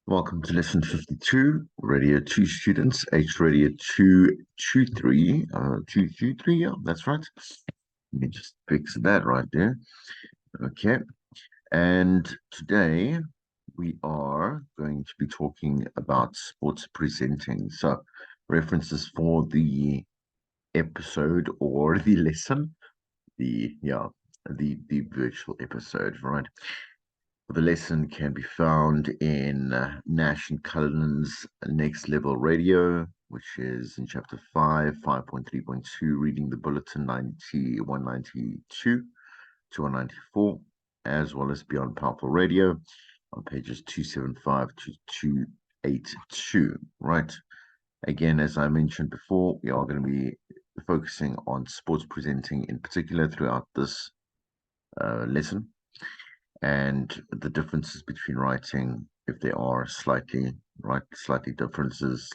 Welcome to lesson 52, Radio 2 students, H Radio 223, 223, yeah, that's right. Let me just fix that right there. Okay, and today we are going to be talking about sports presenting. So, references for the episode or the lesson, the virtual episode, right? The lesson can be found in Nash and Cullinan's Next Level Radio, which is in chapter 5, 5.3.2, reading the bulletin 192 to 194, as well as Beyond Powerful Radio on pages 275 to 282. Right. Again, as I mentioned before, we are going to be focusing on sports presenting in particular throughout this lesson, and the differences between writing, if there are slight differences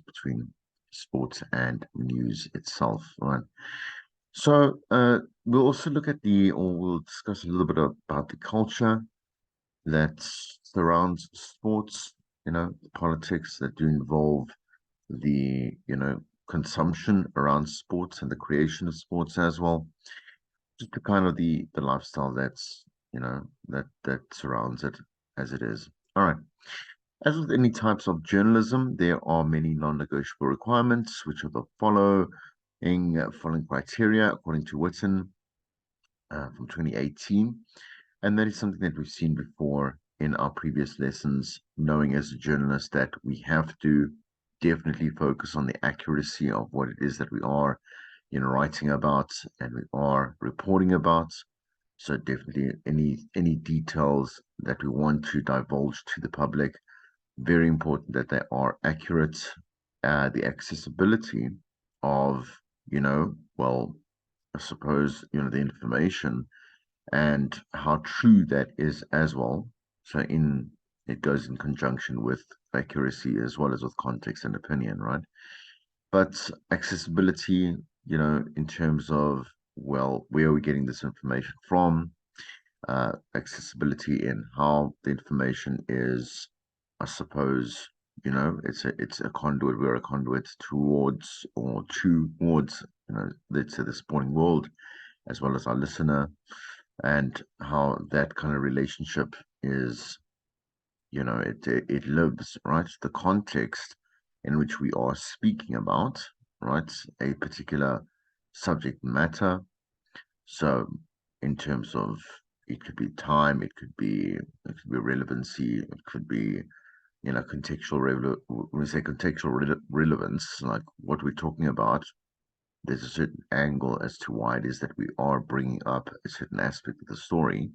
between sports and news itself, right? So we'll also look at we'll discuss a little bit about the culture that surrounds sports, the politics that do involve the, consumption around sports and the creation of sports as well, just the kind of the lifestyle that's that surrounds it as it is. All right. As with any types of journalism, there are many non-negotiable requirements, which are the following criteria according to Witten from 2018, and that is something that we've seen before in our previous lessons. Knowing as a journalist that we have to definitely focus on the accuracy of what it is that we are writing about and we are reporting about. So definitely any details that we want to divulge to the public, very important that they are accurate. The accessibility of, well, I suppose, the information and how true that is as well. So it goes in conjunction with accuracy as well as with context and opinion, right? But accessibility, in terms of, well, where are we getting this information from? Accessibility in how the information is, I suppose, it's a conduit. We're a conduit towards, let's say, the sporting world, as well as our listener, and how that kind of relationship is, it lives, right? The context in which we are speaking about, right, a particular subject matter. So, in terms of, it could be time, it could be relevancy, it could be, when we say relevance, like what we're talking about, there's a certain angle as to why it is that we are bringing up a certain aspect of the story.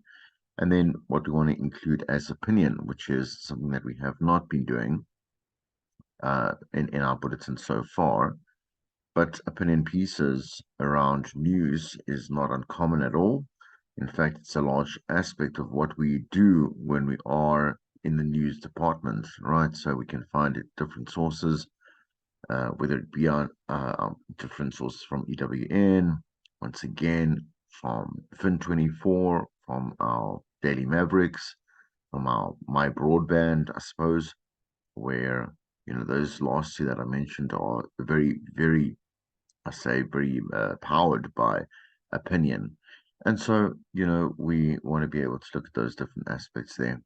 And then what we want to include as opinion, which is something that we have not been doing in our bulletin so far. But opinion pieces around news is not uncommon at all. In fact, it's a large aspect of what we do when we are in the news department, right? So we can find it different sources, whether it be on different sources from EWN, once again, from Fin24, from our Daily Mavericks, from our My Broadband, I suppose, where, those last two that I mentioned are very, very, I say, very powered by opinion. And so, we want to be able to look at those different aspects there.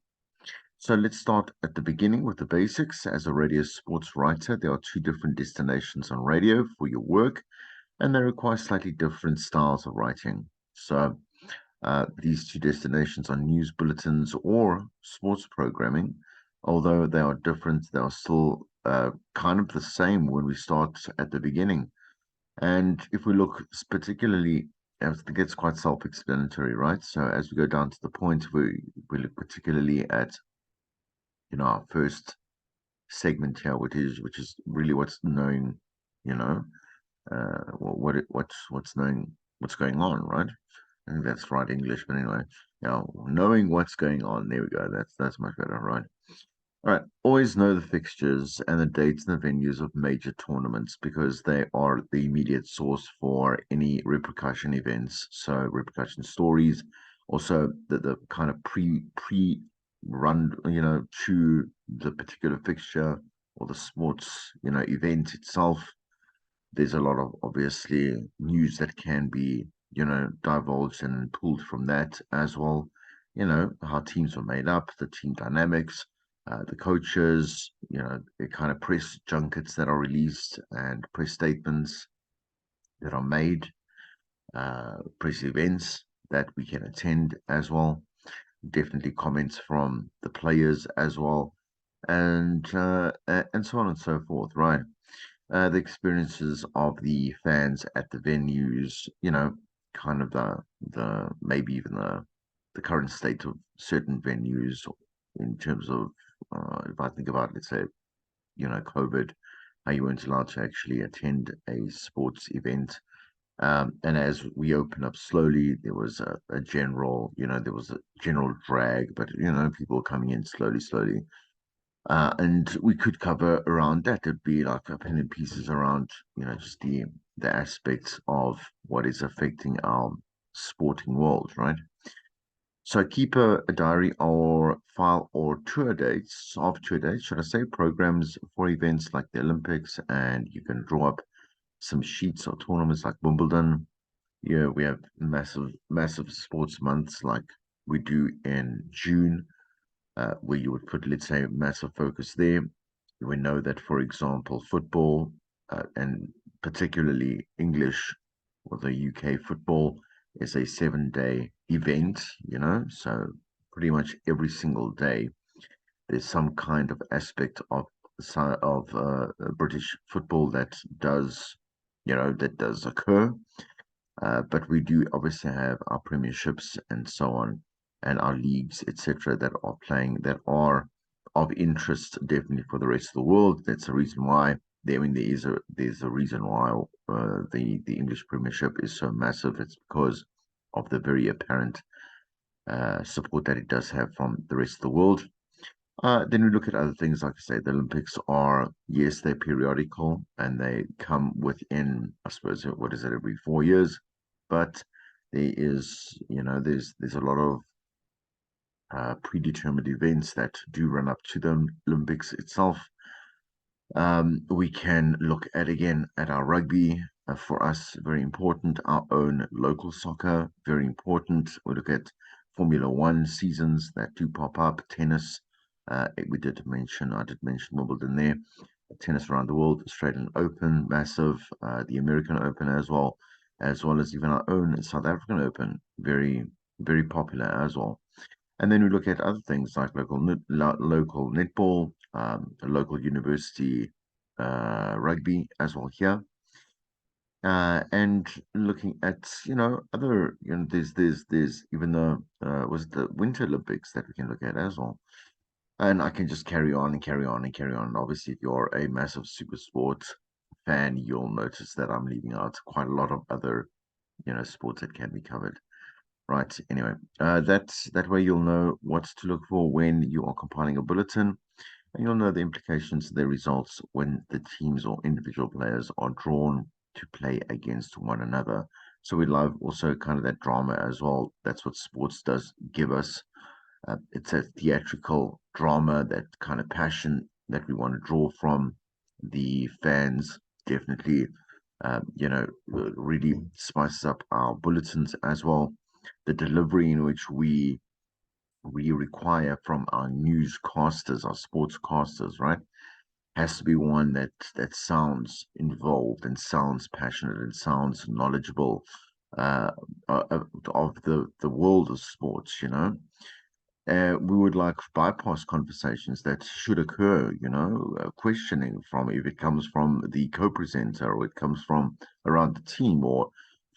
So let's start at the beginning with the basics. As a radio sports writer, there are two different destinations on radio for your work, and they require slightly different styles of writing. So these two destinations are news bulletins or sports programming. Although they are different, they are still kind of the same when we start at the beginning. And if we look particularly, I think it's quite self-explanatory, right? So as we go down to the point, we look particularly at, our first segment here, which is really what's knowing, you know, what's knowing what's going on, right? I think that's right English, but anyway, knowing what's going on. There we go. That's much better, right? All right. Always know the fixtures and the dates and the venues of major tournaments because they are the immediate source for any repercussion events. So repercussion stories, also the kind of pre run, to the particular fixture or the sports, event itself. There's a lot of obviously news that can be, divulged and pulled from that as well. How teams are made up, the team dynamics, the coaches, the kind of press junkets that are released and press statements that are made, press events that we can attend as well. Definitely comments from the players as well, and so on and so forth, right? The experiences of the fans at the venues, kind of the maybe even the current state of certain venues in terms of if I think about, let's say, COVID, how you weren't allowed to actually attend a sports event. And as we open up slowly, there was a general, there was a general drag, but people coming in slowly, slowly. And we could cover around that. It'd be like opinion pieces around, just the aspects of what is affecting our sporting world, right? So keep a diary or file or tour dates, should I say, programs for events like the Olympics, and you can draw up some sheets or tournaments like Wimbledon. Yeah, we have massive, massive sports months like we do in June, where you would put, let's say, massive focus there. We know that, for example, football and particularly English or the UK football is a 7 day event, so pretty much every single day there's some kind of aspect of British football that does occur. But we do obviously have our premierships and so on, and our leagues, etc., that are playing that are of interest definitely for the rest of the world. That's the reason why there's a reason why the English Premiership is so massive. It's because of the very apparent support that it does have from the rest of the world. Then we look at other things, like I say, the Olympics are, yes, they're periodical and they come within, I suppose, what is it, every 4 years? But there's a lot of predetermined events that do run up to the Olympics itself. We can look at again at our rugby. For us, very important. Our own local soccer, very important. We look at Formula One seasons that do pop up. Tennis, I did mention Wimbledon there. Tennis around the world, Australian Open, massive. The American Open as well as even our own South African Open, very, very popular as well. And then we look at other things like local netball, local university rugby as well here, and looking at other there's even the was it the Winter Olympics that we can look at as well. And I can just carry on and carry on and carry on. Obviously, if you're a massive super sports fan, you'll notice that I'm leaving out quite a lot of other sports that can be covered. Right. Anyway, that way you'll know what to look for when you are compiling a bulletin, and you'll know the implications of the results when the teams or individual players are drawn to play against one another. So we love also kind of that drama as well. That's what sports does give us. It's a theatrical drama, that kind of passion that we want to draw from the fans. Definitely, really spices up our bulletins as well. The delivery in which we require from our newscasters, our sportscasters, right, has to be one that sounds involved and sounds passionate and sounds knowledgeable uh, of the world of sports. We would like bypass conversations that should occur, questioning from if it comes from the co-presenter or it comes from around the team or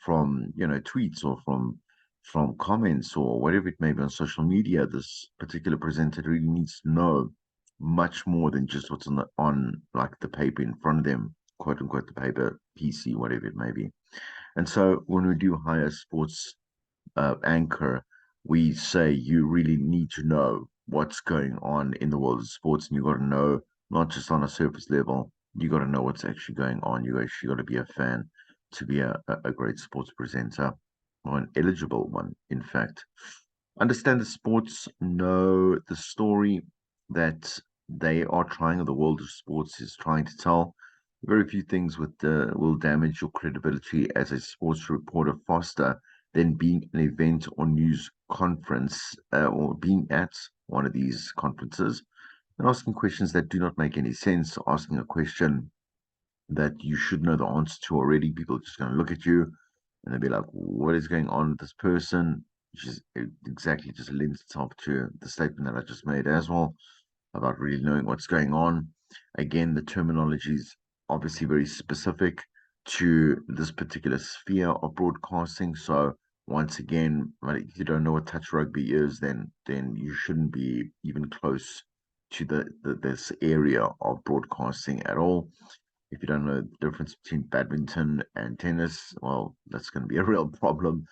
from, tweets or from comments or whatever it may be on social media. This particular presenter really needs to know much more than just what's on like the paper in front of them, quote unquote, the paper, PC, whatever it may be. And so when we do hire sports anchor, we say you really need to know what's going on in the world of sports, and you got to know not just on a surface level. You got to know what's actually going on. You actually got to be a fan to be a great sports presenter, or an eligible one, in fact. Understand the sports, know the story that they are trying, the world of sports is trying to tell. Very few things will damage your credibility as a sports reporter faster than being an event or news conference or being at one of these conferences and asking questions that do not make any sense, asking a question that you should know the answer to already. People are just going to look at you and they'll be like, what is going on with this person? Which is exactly just lends itself to the statement that I just made as well about really knowing what's going on. Again, the terminology is obviously very specific to this particular sphere of broadcasting. So once again, if you don't know what touch rugby is, then you shouldn't be even close to this area of broadcasting at all. If you don't know the difference between badminton and tennis, well, that's going to be a real problem.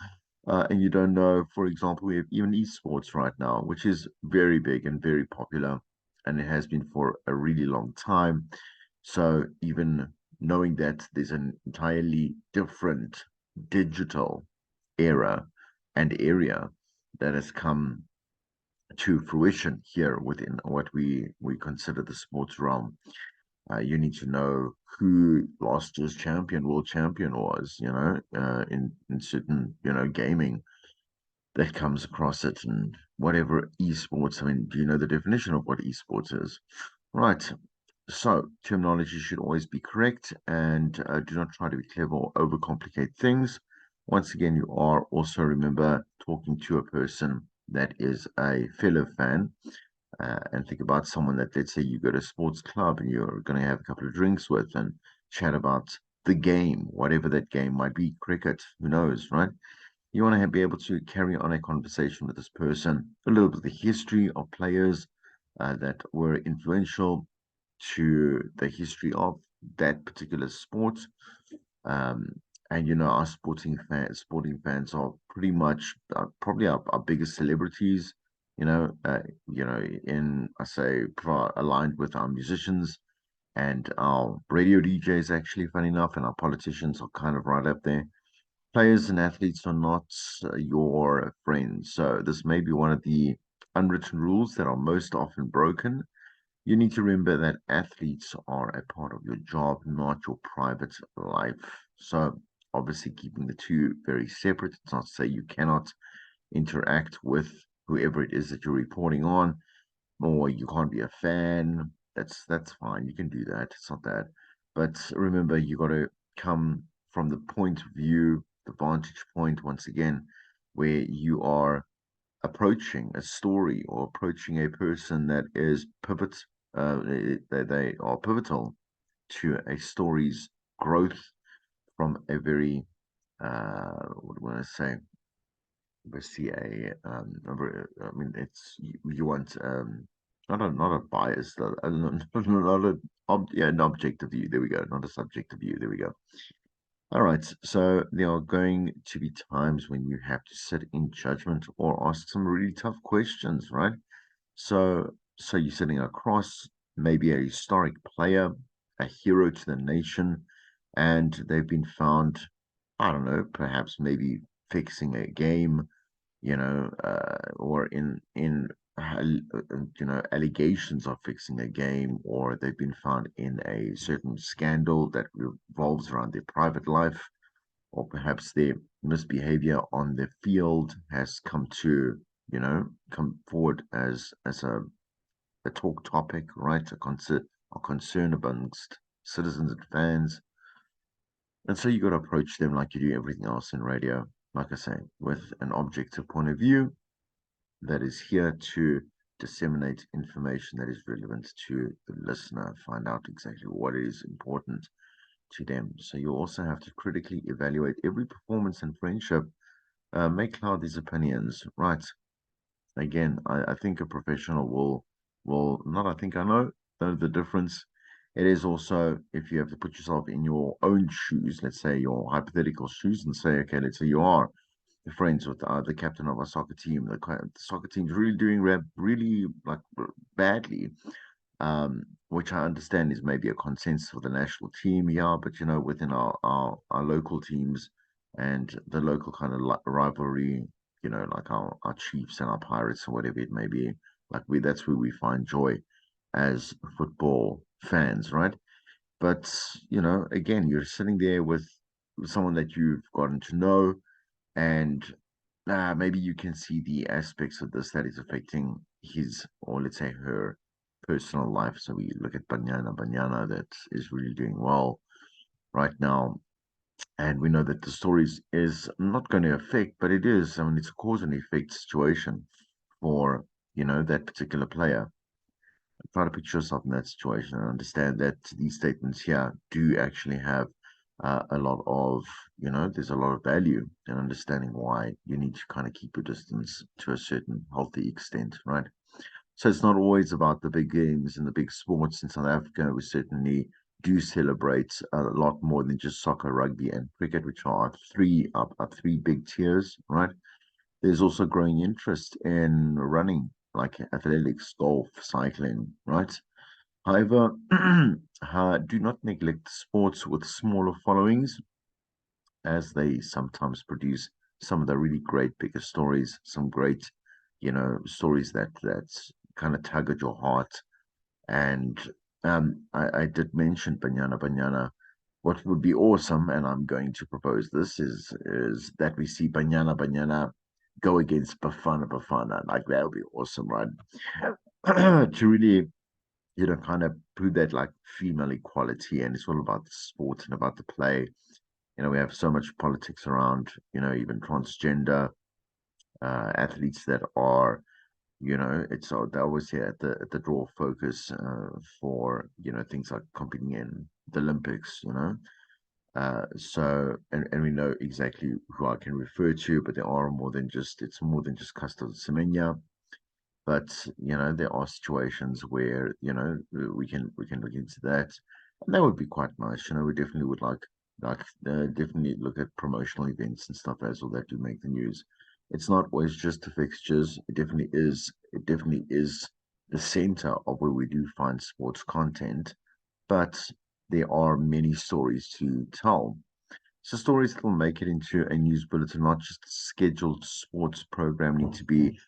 And you don't know, for example, we have even esports right now, which is very big and very popular, and it has been for a really long time. So even knowing that there's an entirely different digital era and area that has come to fruition here within what we consider the sports realm. You need to know who last year's world champion was, in certain, gaming that comes across it and whatever esports. I mean, do you know the definition of what esports is? Right. So terminology should always be correct and do not try to be clever or overcomplicate things. Once again, you are also remember talking to a person that is a fellow fan and think about someone that, let's say, you go to a sports club and you're going to have a couple of drinks with and chat about the game, whatever that game might be, cricket, who knows, right? You want to be able to carry on a conversation with this person, a little bit of the history of players that were influential to the history of that particular sport. Um, and our sporting fans are pretty much probably our biggest celebrities. In I say aligned with our musicians and our radio DJs. Actually, funny enough, and our politicians are kind of right up there. Players and athletes are not your friends. So this may be one of the unwritten rules that are most often broken. You need to remember that athletes are a part of your job, not your private life. So obviously keeping the two very separate. It's not to say you cannot interact with whoever it is that you're reporting on, or you can't be a fan. That's fine. You can do that. It's not that. But remember, you got to come from the point of view, the vantage point, once again, where you are approaching a story or approaching a person that is they are pivotal to a story's growth from a very what do I want to say? Let's see I mean, you want not a bias, not a yeah, an objective view. There we go. Not a subjective view. There we go. All right. So there are going to be times when you have to sit in judgment or ask some really tough questions, right? So you're sitting across maybe a historic player, a hero to the nation, and they've been found, I don't know, perhaps maybe fixing a game, or allegations of fixing a game, or they've been found in a certain scandal that revolves around their private life, or perhaps their misbehavior on the field has come forward as a talk topic, right? A concern amongst citizens and fans. And so you got to approach them like you do everything else in radio, like I say, with an objective point of view that is here to disseminate information that is relevant to the listener, find out exactly what is important to them. So you also have to critically evaluate every performance and friendship. Make cloud these opinions, right? Again, I think a professional will not. I think I know the difference. It is also if you have to put yourself in your own shoes, let's say your hypothetical shoes, and say, okay, let's say you are friends with the captain of a soccer team. The soccer team's really doing really like badly, which I understand is maybe a consensus for the national team. Yeah, but within our local teams and the local kind of rivalry, like our Chiefs and our Pirates or whatever it may be, like that's where we find joy. as football fans, right? But again, you're sitting there with someone that you've gotten to know, and maybe you can see the aspects of this that is affecting his, or let's say her, personal life. So we look at Banyana that is really doing well right now. And we know that the stories is not going to affect, but it is. I mean, it's a cause and effect situation for, that particular player. Try to put yourself in that situation and understand that these statements here do actually have a lot of, there's a lot of value in understanding why you need to kind of keep your distance to a certain healthy extent, right? So it's not always about the big games and the big sports in South Africa. We certainly do celebrate a lot more than just soccer, rugby, and cricket, which are three big tiers, right? There's also growing interest in running, like athletics, golf, cycling, right? However, do not neglect sports with smaller followings, as they sometimes produce some of the really great bigger stories, some great, stories that's kind of tug at your heart. And I did mention Banyana. What would be awesome, and I'm going to propose this, is that we see Banyana go against Bafana. Like that would be awesome, right? To really, kind of prove that like female equality, and it's all about the sport and about the play. We have so much politics around, even transgender athletes that are, it's they always here at the draw focus for things like competing in the Olympics. So and we know exactly who I can refer to, but there are it's more than just Caster Semenya. But there are situations where we can look into that, and that would be quite nice. We definitely would definitely look at promotional events and stuff as well that do make the news. It's not always just the fixtures. It definitely is. It definitely is the center of where we do find sports content, but there are many stories to tell. So stories that will make it into a news bulletin, not just a scheduled sports program, need to be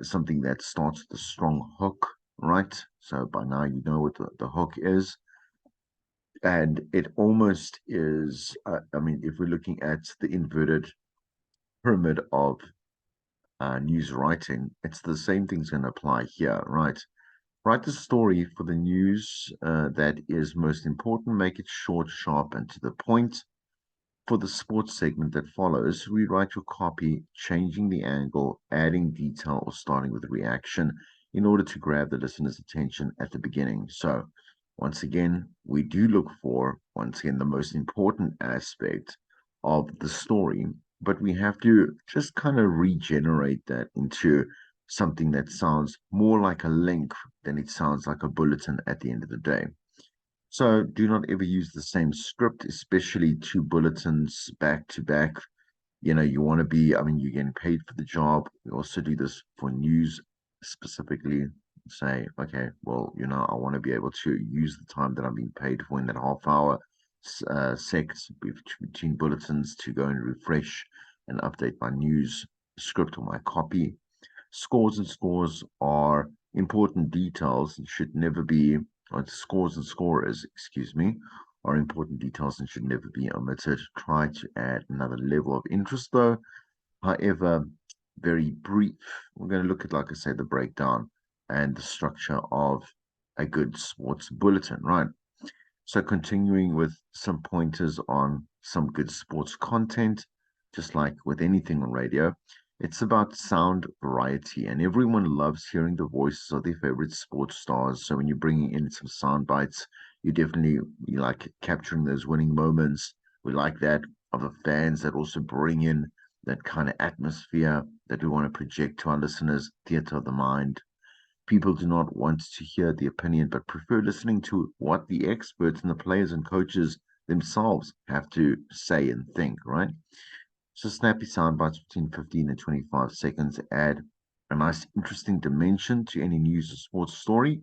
something that starts with a strong hook, right? So by now you know what the hook is. And it almost is, I mean, if we're looking at the inverted pyramid of news writing, it's the same thing's going to apply here, right? Write the story for the news that is most important, make it short, sharp, and to the point. For the sports segment that follows, rewrite your copy, changing the angle, adding detail, or starting with a reaction in order to grab the listener's attention at the beginning. So, once again, we do look for, once again, the most important aspect of the story, but we have to just kind of regenerate that into something that sounds more like a link than it sounds like a bulletin at the end of the day. So do not ever use the same script, especially two bulletins back to back. You want to be, I mean, you're getting paid for the job. We also do this for news specifically. Say, okay, well, I want to be able to use the time that I'm being paid for in that half hour sect between bulletins to go and refresh and update my news script or my copy. Scores and scores are important details and should never be, or scores and scorers, excuse me, are important details and should never be omitted. Try to add another level of interest though. However, very brief. We're going to look at, like I said, the breakdown and the structure of a good sports bulletin, right? So continuing with some pointers on some good sports content, just like with anything on radio, it's about sound variety, and everyone loves hearing the voices of their favorite sports stars. So when you're bringing in some sound bites, you like capturing those winning moments. We like that of the fans that also bring in that kind of atmosphere that we want to project to our listeners, theater of the mind. People do not want to hear the opinion, but prefer listening to what the experts and the players and coaches themselves have to say and think, right? So snappy sound bites between 15 and 25 seconds add a nice, interesting dimension to any news or sports story.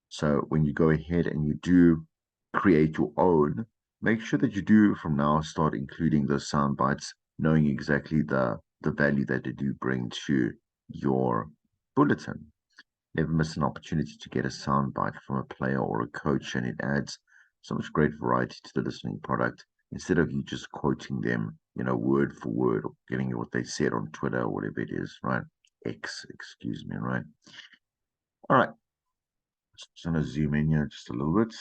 So when you go ahead and you do create your own, make sure that you do from now start including those sound bites, knowing exactly the value that they do bring to your bulletin. Never miss an opportunity to get a soundbite from a player or a coach, and it adds so much great variety to the listening product. Instead of you just quoting them, word for word, or getting what they said on Twitter or whatever it is, right? X, excuse me, right? All right. Just going to zoom in here just a little bit.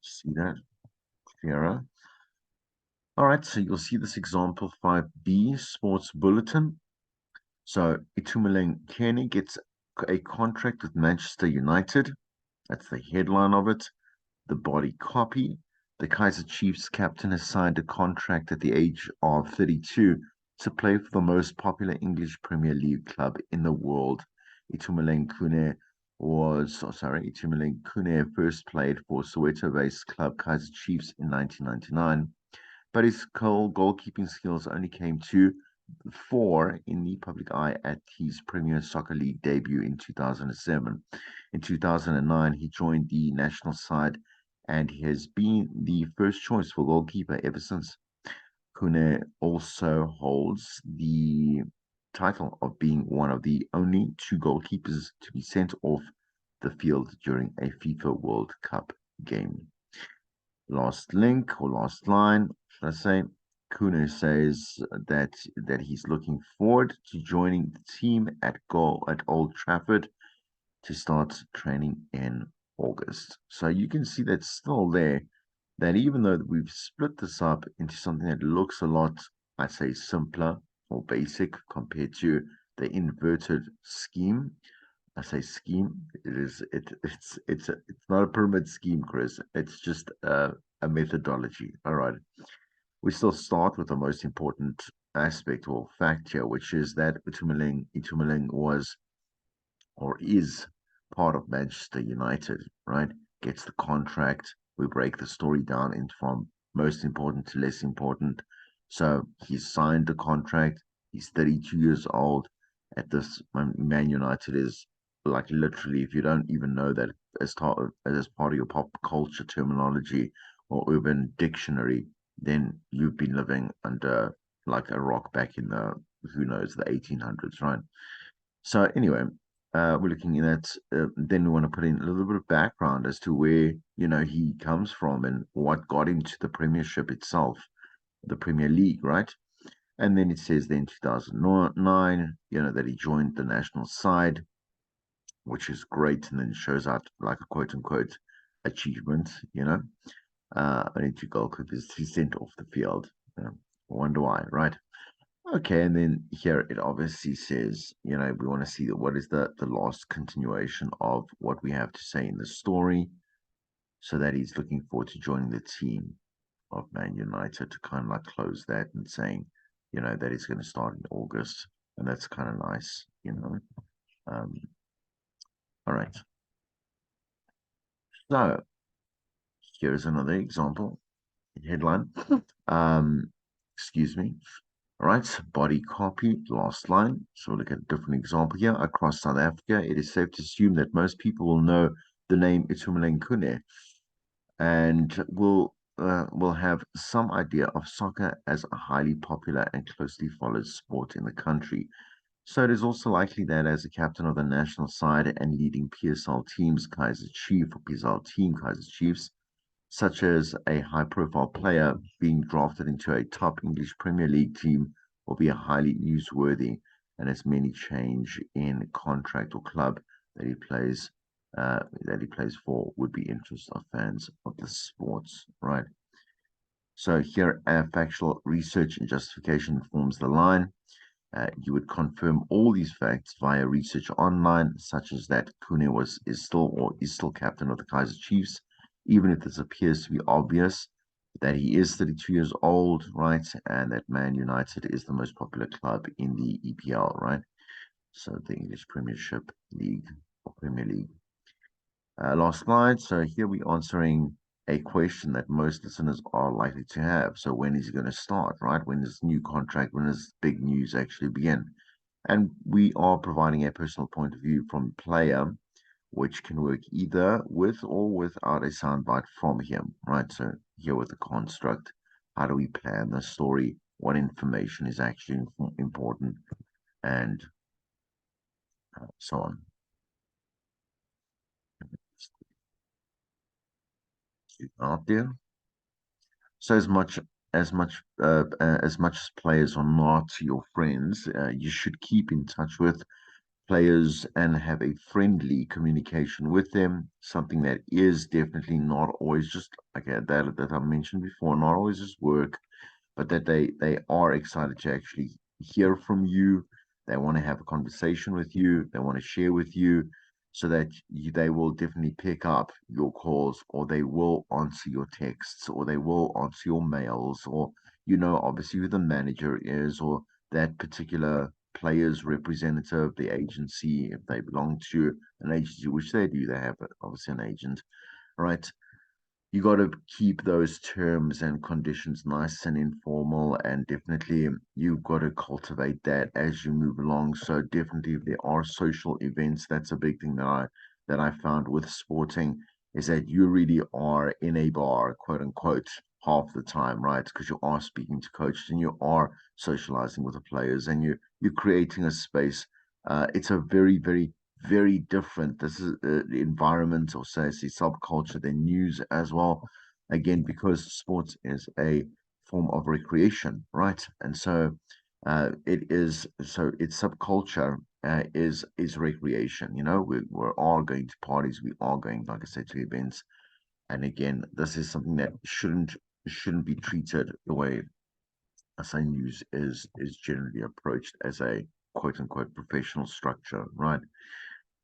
See that clearer. All right, so you'll see this example 5B Sports Bulletin. So Itumeleng Kenny gets a contract with Manchester United. That's the headline of it. The body copy. The Kaizer Chiefs captain has signed a contract at the age of 32 to play for the most popular English Premier League club in the world. Itumeleng Kune first played for Soweto-based club Kaizer Chiefs in 1999, but his goalkeeping skills only came to fore in the public eye at his Premier Soccer League debut in 2007. In 2009, he joined the national side and he has been the first choice for goalkeeper ever since. Kune also holds the title of being one of the only two goalkeepers to be sent off the field during a FIFA World Cup game. Last link or last line, should I say? Kune says that he's looking forward to joining the team at Old Trafford to start training in August. So you can see that's still there. That even though we've split this up into something that looks a lot, I'd say, simpler or basic compared to the inverted scheme. I say scheme. It's not a pyramid scheme, Chris. It's just a methodology. All right. We still start with the most important aspect or fact here, which is that Itumeleng was or is part of Manchester United, right? Gets the contract. We break the story down into from most important to less important. So he's signed the contract. He's 32 years old. At this, Man United is like literally, if you don't even know that as part of your pop culture terminology or urban dictionary, then you've been living under like a rock back in the who knows the 1800s, right? So anyway, we're looking at then we want to put in a little bit of background as to where he comes from and what got him to the Premiership itself, the Premier League, right? And then it says then 2009, that he joined the national side, which is great, and then it shows out like a quote unquote achievement, only two goalkeepers he sent off the field. I wonder why, right? Okay, and then here it obviously says, we want to see what is the last continuation of what we have to say in the story, so that he's looking forward to joining the team of Man United to kind of like close that and saying, that he's going to start in August, and that's kind of nice. Um, all right, so here's another example headline. Um, excuse me. All right, body copy, last line. So we'll look at a different example here. Across South Africa, it is safe to assume that most people will know the name Itumeleng Kune and will have some idea of soccer as a highly popular and closely followed sport in the country. So it is also likely that as a captain of the national side and leading PSL teams, Kaizer Chiefs, or PSL team Kaizer Chiefs, such as a high-profile player being drafted into a top English Premier League team will be a highly newsworthy, and as many change in contract or club that he plays for would be interest of fans of the sports, right? So here, factual research and justification forms the line. You would confirm all these facts via research online, such as that Kune is still captain of the Kaizer Chiefs, even if this appears to be obvious that he is 32 years old, right? And that Man United is the most popular club in the EPL, right? So the English Premiership League or Premier League. Last slide. So here we're answering a question that most listeners are likely to have. So when is he going to start, right? When is new contract? When does big news actually begin? And we are providing a personal point of view from the player, which can work either with or without a soundbite from him, right? So here with the construct, how do we plan the story? What information is actually important? And so on. out there. So as much as players are not your friends, you should keep in touch with players and have a friendly communication with them. Something that is definitely not always just like that I mentioned before, not always just work, but that they are excited to actually hear from you. They want to have a conversation with you. They want to share with you, so that they will definitely pick up your calls, or they will answer your texts, or they will answer your mails, or obviously who the manager is, or that particular player's representative, the agency, if they belong to an agency, which they do, they have obviously an agent, right? You got to keep those terms and conditions nice and informal, and definitely you've got to cultivate that as you move along. So definitely if there are social events, that's a big thing that I found with sporting, is that you really are in a bar, quote unquote, half the time, right? Because you are speaking to coaches and you are socializing with the players, and you're creating a space. It's a very, very, very different. This is the environment, or say it's the subculture, the news as well. Again, because sports is a form of recreation, right? And so its subculture is recreation. We're all going to parties, we are going, like I said, to events. And again, this is something that shouldn't be treated the way a news is generally approached, as a quote unquote professional structure, right?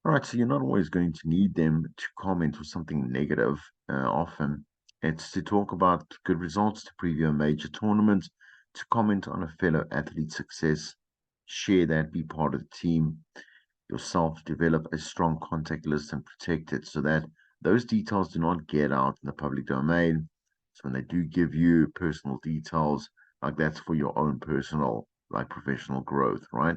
All right, so you're not always going to need them to comment or something negative. Often it's to talk about good results, to preview a major tournament, to comment on a fellow athlete's success, share that, be part of the team yourself, develop a strong contact list and protect it, so that those details do not get out in the public domain. So when they do give you personal details, like, that's for your own personal, like, professional growth, right?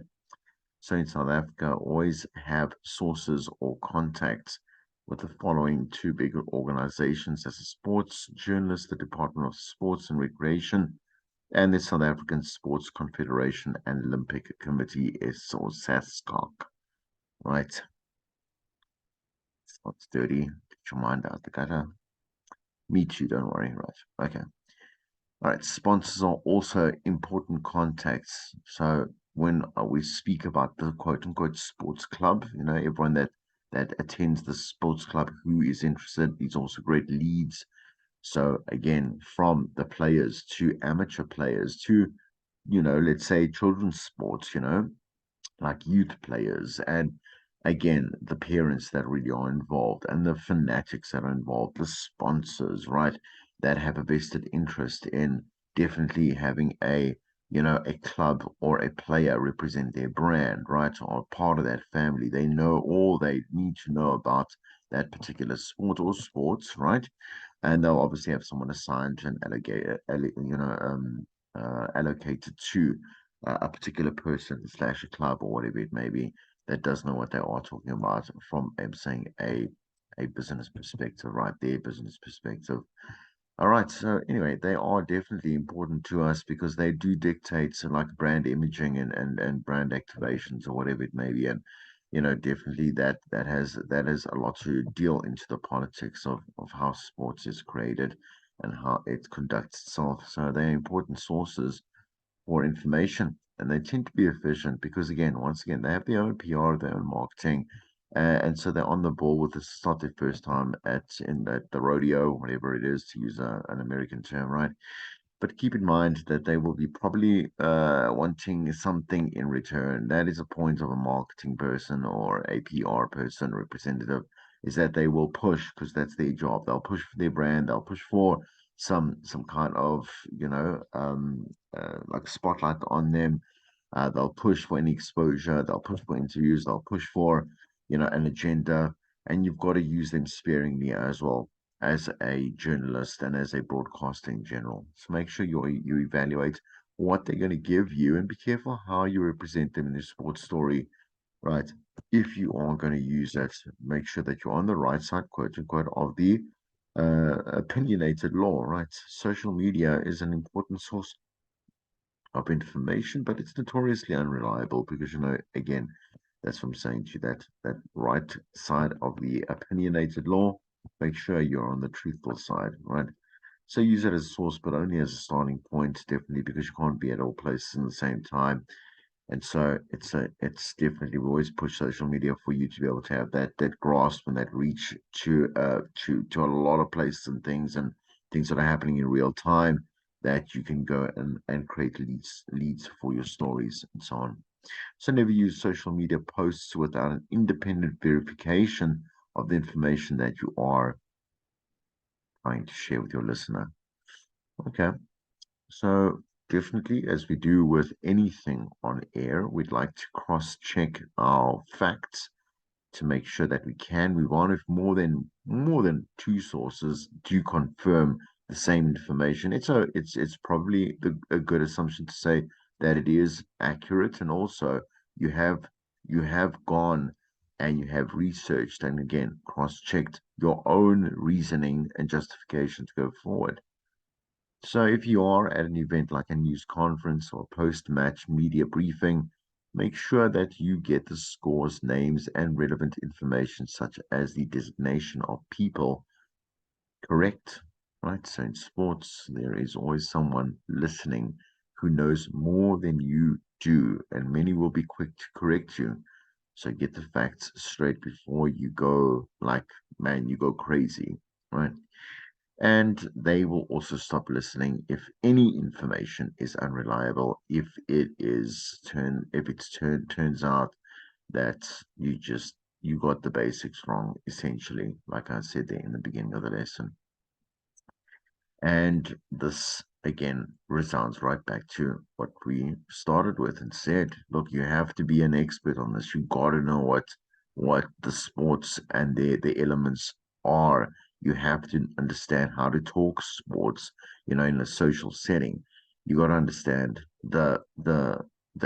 So in South Africa, always have sources or contacts with the following two big organizations: as a sports journalist, the Department of Sports and Recreation, and the South African Sports Confederation and Olympic Committee, is or SASCOC. Right. It's dirty. Get your mind out the gutter. Me too, don't worry. Right. Okay. All right. Sponsors are also important contacts. So when we speak about the quote unquote sports club, everyone that attends the sports club who is interested, these also great leads. So again, from the players to amateur players to, let's say children's sports, like youth players, and again the parents that really are involved, and the fanatics that are involved, the sponsors, right, that have a vested interest in definitely having a club or a player represent their brand, right, or part of that family. They know all they need to know about that particular sport or sports, right? And they'll obviously have someone assigned and allocated to a particular person slash a club or whatever it may be, that does know what they are talking about from, saying, a business perspective, right? Their business perspective. All right. So anyway, they are definitely important to us because they do dictate, so like brand imaging and brand activations or whatever it may be. And definitely that has a lot to deal into the politics of how sports is created and how it conducts itself. So they're important sources for information, and they tend to be efficient because, again, once again, they have their own PR, their own marketing, and so they're on the ball with this. It's not their first time at the rodeo, whatever it is, to use an American term, right? But keep in mind that they will be probably wanting something in return. That is a point of a marketing person or a PR person, representative, is that they will push, because that's their job. They'll push for their brand. They'll push for some kind of like spotlight on them. They'll push for any exposure. They'll push for interviews. They'll push for an agenda, and you've got to use them sparingly as well, as a journalist and as a broadcaster in general. So make sure you evaluate what they're going to give you, and be careful how you represent them in your sports story, right? If you are going to use that, make sure that you're on the right side, quote unquote, of the opinionated law, right? Social media is an important source of information, but it's notoriously unreliable because, again, that's what I'm saying to you, that right side of the opinionated law. make sure you're on the truthful side, right? So use it as a source, but only as a starting point, definitely, because you can't be at all places in the same time. And so it's definitely, we always push social media for you to be able to have that grasp and that reach to a lot of places and things that are happening in real time, that you can go and create leads for your stories and so on. So never use social media posts without an independent verification of the information that you are trying to share with your listener. Okay. So definitely, as we do with anything on air, we'd like to cross-check our facts to make sure that we can move on. If more than two sources do confirm the same information, it's probably a good assumption to say that it is accurate, and also you have gone and you have researched and again cross-checked your own reasoning and justification to go forward. So if you are at an event like a news conference or post-match media briefing, make sure that you get the scores, names, and relevant information, such as the designation of people, correct. Right? So in sports, there is always someone listening who knows more than you do, and many will be quick to correct you. So get the facts straight before you go, like, man, you go crazy, right? And they will also stop listening if any information is unreliable, if it turns out that you got the basics wrong, essentially, like I said there in the beginning of the lesson. And this again resounds right back to what we started with and said, look, you have to be an expert on this. You got to know what the sports and the elements are. You have to understand how to talk sports, in a social setting. You got to understand the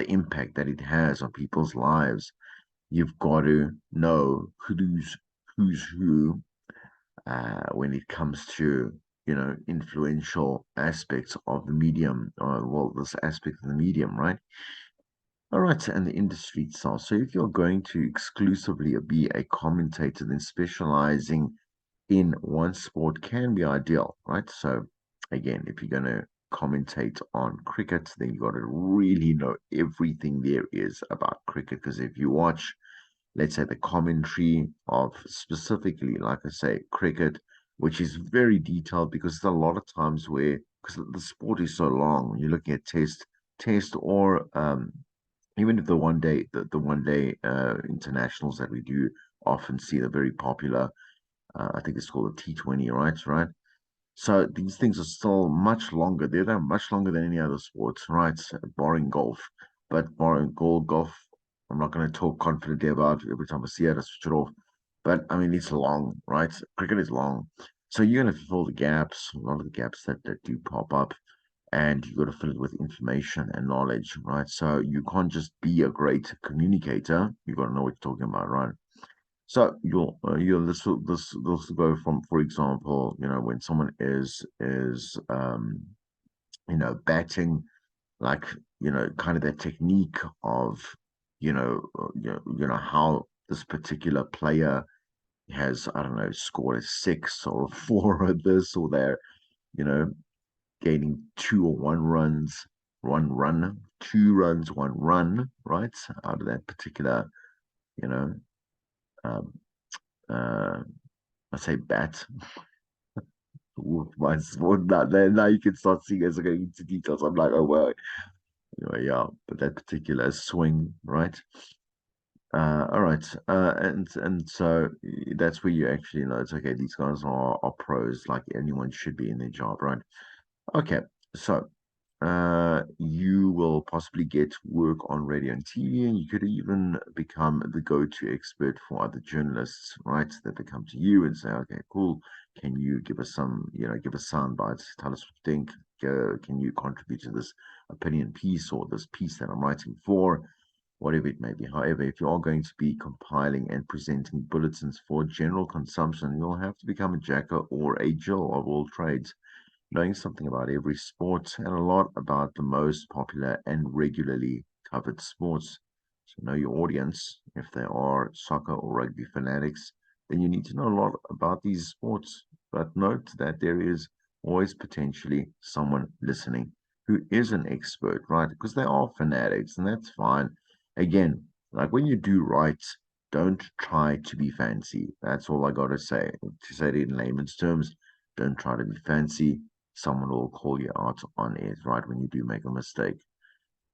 impact that it has on people's lives. You've got to know who's who when it comes to influential aspects of the medium, well, this aspect of the medium, right? All right, and the industry itself. So if you're going to exclusively be a commentator, then specializing in one sport can be ideal, right? So again, if you're going to commentate on cricket, then you got to really know everything there is about cricket, because if you watch, let's say, the commentary of specifically, like I say, cricket, which is very detailed, because there's a lot of times where, because the sport is so long, you're looking at test, or even if the 1 day internationals that we do often see, they're very popular. I think it's called a T20, right? So these things are still much longer. They're much longer than any other sports, right? Barring golf. But barring golf, I'm not going to talk confidently about every time I see it, I switch it off. But I mean, it's long, right? Cricket is long. So you're going to fill the gaps, a lot of the gaps that do pop up, and you got to fill it with information and knowledge, right? So you can't just be a great communicator. You got to know what you're talking about, right? So this will go from, for example, when someone is batting, like, kind of that technique of, how this particular player has, I don't know, scored a six or a four or this or there, you know, gaining 2 or 1 runs, 1 run, 2 runs, 1 run, right? Out of that particular, you know, um, uh, I say bat. My sport that then now you can start seeing as I go into details. I'm like, oh well, anyway, yeah, but that particular swing, right? All right, and so that's where you actually know it's okay. These guys are pros, like anyone should be in their job, right? Okay, so you will possibly get work on radio and TV, and you could even become the go-to expert for other journalists, right? That they come to you and say, okay, cool. Can you give us give us sound bites, tell us what you think. Can you contribute to this opinion piece or this piece that I'm writing for? Whatever it may be. However, if you are going to be compiling and presenting bulletins for general consumption, you'll have to become a jacker or a Jill of all trades, knowing something about every sport and a lot about the most popular and regularly covered sports. So know your audience. If they are soccer or rugby fanatics, then you need to know a lot about these sports. But note that there is always potentially someone listening who is an expert, right? Because they are fanatics, and that's fine. Again, like when you do right, don't try to be fancy. That's all I gotta say. To say it in layman's terms, don't try to be fancy. Someone will call you out on it, right, when you do make a mistake.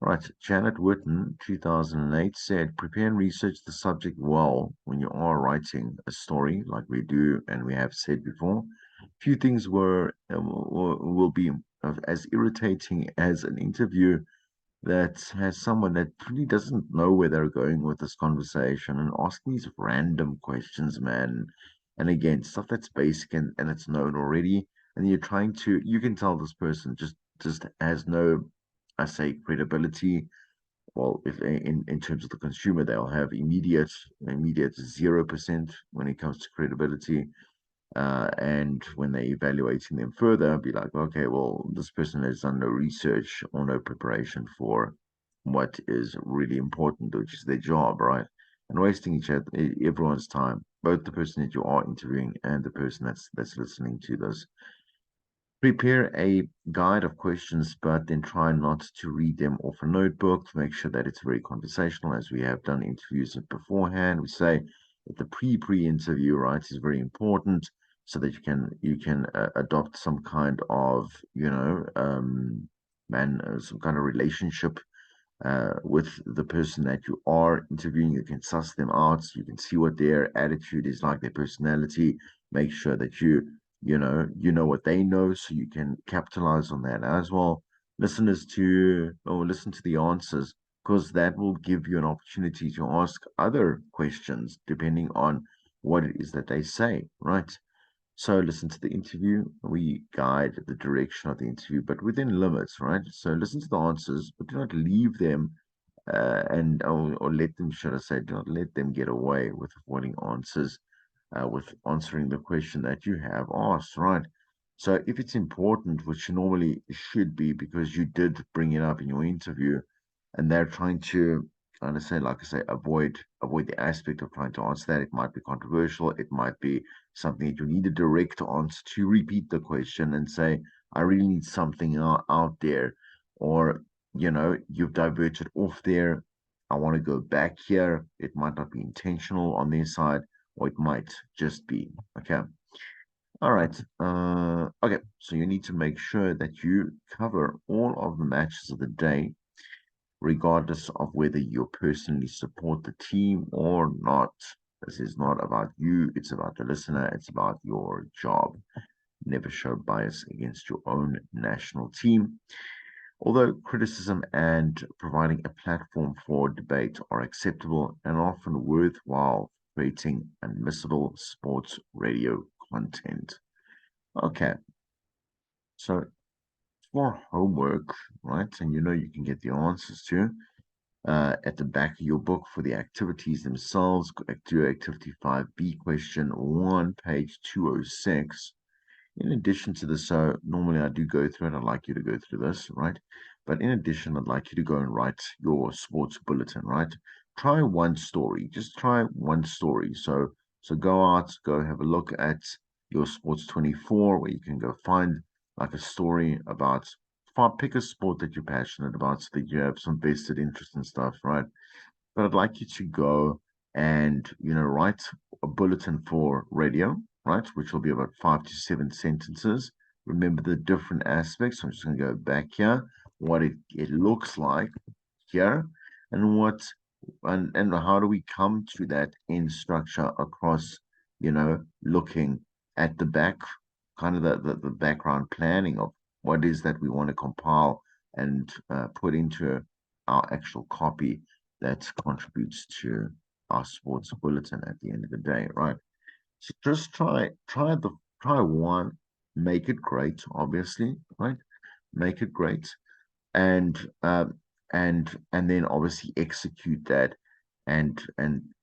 Right, Janet Witten, 2008, said, prepare and research the subject well when you are writing a story, like we do and we have said before. Few things will be as irritating as an interview that has someone that really doesn't know where they're going with this conversation and ask these random questions, man. And again, stuff that's basic and it's known already. And you're trying to, you can tell this person just has no, I say, credibility. Well, if in terms of the consumer, they'll have immediate 0% when it comes to credibility. And when they're evaluating them further, be like, okay, well, this person has done no research or no preparation for what is really important, which is their job, right? And wasting everyone's time, both the person that you are interviewing and the person that's listening to this. Prepare a guide of questions, but then try not to read them off a notebook to make sure that it's very conversational, as we have done interviews beforehand. We say that the pre-interview, right, is very important so that you can adopt some kind of, some kind of relationship with the person that you are interviewing. You can suss them out. You can see what their attitude is like, their personality. Make sure that you know what they know, so you can capitalize on that as well. Listen to the answers, because that will give you an opportunity to ask other questions depending on what it is that they say, right? So listen to the interview. We guide the direction of the interview, but within limits, right? So listen to the answers, but do not leave them or let them, should I say, do not let them get away with avoiding answers, with answering the question that you have asked, right? So if it's important, which normally should be because you did bring it up in your interview, and they're trying to kind of say, like I say, avoid the aspect of trying to answer that. It might be controversial. It might be something that you need a direct answer to. Repeat the question and say, I really need something out there, or you've diverted off there. I want to go back here. It might not be intentional on their side, or it might just be. Okay. All right. Okay. So you need to make sure that you cover all of the matches of the day, regardless of whether you personally support the team or not. This is not about you, it's about the listener, it's about your job. Never show bias against your own national team. Although criticism and providing a platform for debate are acceptable and often worthwhile, creating unmissable sports radio content. Okay, so for homework, right, and you can get the answers to at the back of your book for the activities themselves. Do activity 5B, question 1, page 206. In addition to this, so normally I do go through it. I'd like you to go through this, right? But in addition, I'd like you to go and write your sports bulletin, right? Try one story. Just try one story. So go out, go have a look at your Sports 24, where you can go find like a story about, pick a sport that you're passionate about so that you have some vested interest and stuff, right? But I'd like you to go and write a bulletin for radio, right? Which will be about 5 to 7 sentences. Remember the different aspects. I'm just going to go back here. What it looks like here, and and how do we come to that in structure across, looking at the back, kind of the background planning of what is that we want to compile and put into our actual copy that contributes to our sports bulletin at the end of the day, right? So just try one, make it great, obviously, right? Make it great, and and then obviously execute that, and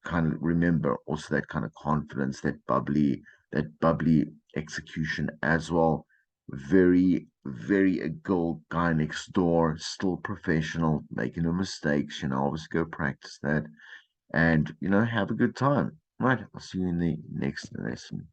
kind of remember also that kind of confidence, that bubbly execution as well. Very, very a goal guy next door, still professional, making no mistakes. Always go practice that, and have a good time. Right, I'll see you in the next lesson.